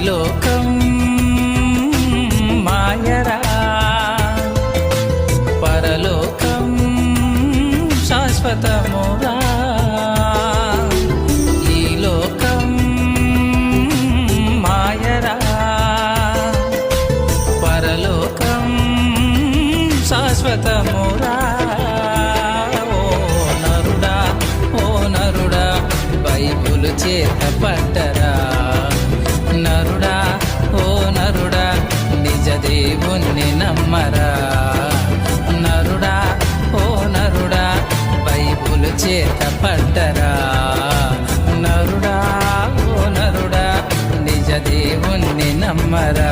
లోకం మాయరా, పరలోకం శాశ్వతమురా. ఈ లోకం మాయరా, పరలోకం శాశ్వతమురా. ఓ నరుడా బైబులు చేత పట్టరా. నరుడా ఓ నరుడా నిజ దేవుణ్ణి నమ్మరా. నరుడా ఓ నరుడా బైబులు చేత పట్టరా. నరుడా ఓ నరుడా నిజ దేవుణ్ణి నమ్మరా.